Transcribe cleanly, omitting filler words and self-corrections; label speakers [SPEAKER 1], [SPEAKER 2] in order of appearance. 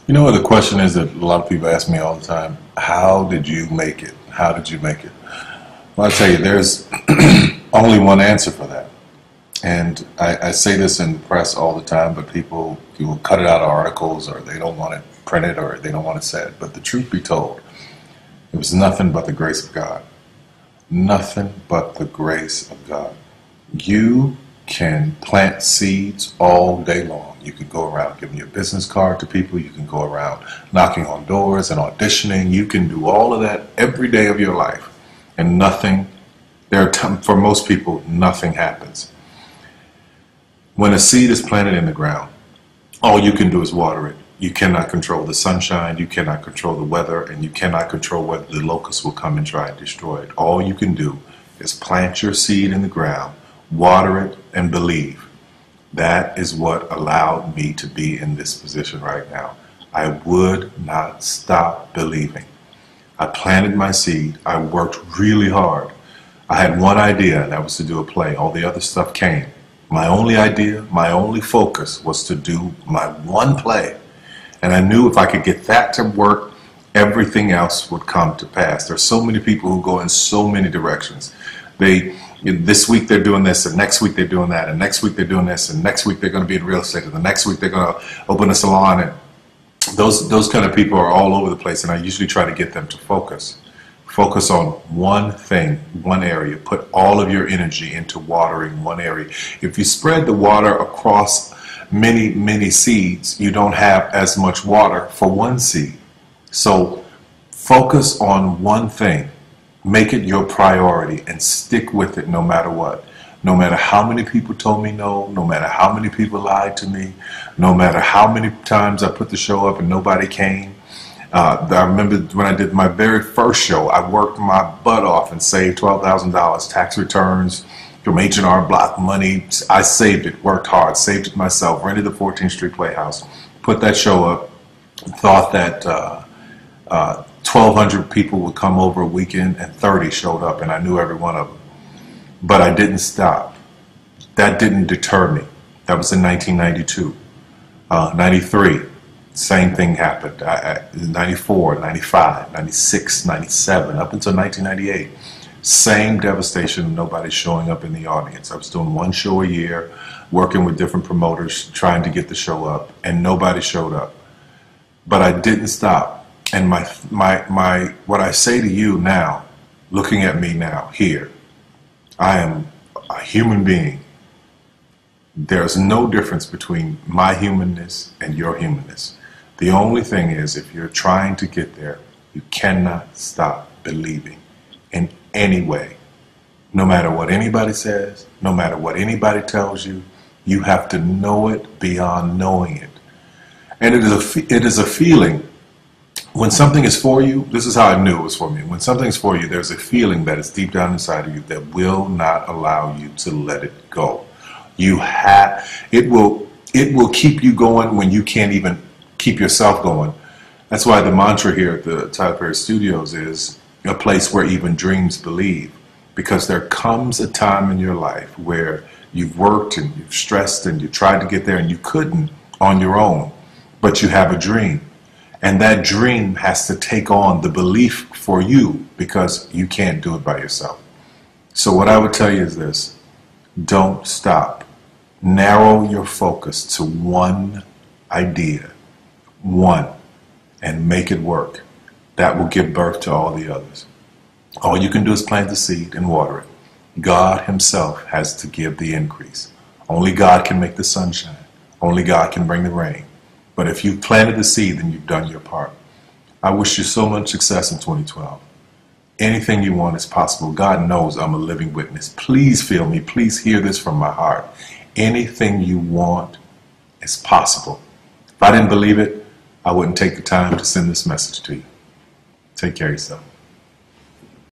[SPEAKER 1] You know what the question is that a lot of people ask me all the time? How did you make it? How did you make it? Well, I tell you, there's only one answer for that. And I say this in the press all the time, but people cut it out of articles, or they don't want it printed, or they don't want it said. But the truth be told, it was nothing but the grace of God. Nothing but the grace of God. You can plant seeds all day long. You can go around giving your business card to people. You can go around knocking on doors and auditioning. You can do all of that every day of your life. And nothing, for most people, nothing happens. When a seed is planted in the ground, all you can do is water it. You cannot control the sunshine, you cannot control the weather, and you cannot control whether the locusts will come and try and destroy it. All you can do is plant your seed in the ground, water it, and believe. That is what allowed me to be in this position right now. I would not stop believing. I planted my seed. I worked really hard. I had one idea, and that was to do a play. All the other stuff came. My only idea, my only focus was to do my one play. And I knew if I could get that to work, everything else would come to pass. There's so many people who go in so many directions. This week they're doing this, and next week they're doing that, and next week they're doing this, and next week they're going to be in real estate, and the next week they're going to open a salon. And those kind of people are all over the place, and I usually try to get them to focus. Focus on one thing, one area. Put all of your energy into watering one area. If you spread the water across many seeds, you don't have as much water for one seed. So focus on one thing. Make it your priority and stick with it no matter what. No matter how many people told me no, no matter how many people lied to me, no matter how many times I put the show up and nobody came. I remember when I did my very first show, I worked my butt off and saved $12,000 tax returns from H&R Block money. I saved it, worked hard, saved it myself, rented the 14th Street Playhouse, put that show up, thought that 1,200 people would come over a weekend, and 30 showed up, and I knew every one of them. But I didn't stop. That didn't deter me. That was in 1992. 93. Same thing happened. 94, 95, 96, 97, up until 1998. Same devastation, nobody showing up in the audience. I was doing one show a year, working with different promoters, trying to get the show up, and nobody showed up. But I didn't stop. And what I say to you now, looking at me now, here, I am a human being. There's no difference between my humanness and your humanness. The only thing is, if you're trying to get there, you cannot stop believing in any way. No matter what anybody says, no matter what anybody tells you, you have to know it beyond knowing it. And it is a feeling. When something is for you, this is how I knew it was for me. When something is for you, there's a feeling that is deep down inside of you that will not allow you to let it go. It will keep you going when you can't even keep yourself going. That's why the mantra here at the Tyler Perry Studios is a place where even dreams believe. Because there comes a time in your life where you've worked and you've stressed and you tried to get there and you couldn't on your own, but you have a dream. And that dream has to take on the belief for you because you can't do it by yourself. So what I would tell you is this: don't stop. Narrow your focus to one idea, one, and make it work. That will give birth to all the others. All you can do is plant the seed and water it. God himself has to give the increase. Only God can make the sunshine. Only God can bring the rain. But if you've planted the seed, then you've done your part. I wish you so much success in 2012. Anything you want is possible. God knows I'm a living witness. Please feel me. Please hear this from my heart. Anything you want is possible. If I didn't believe it, I wouldn't take the time to send this message to you. Take care of yourself.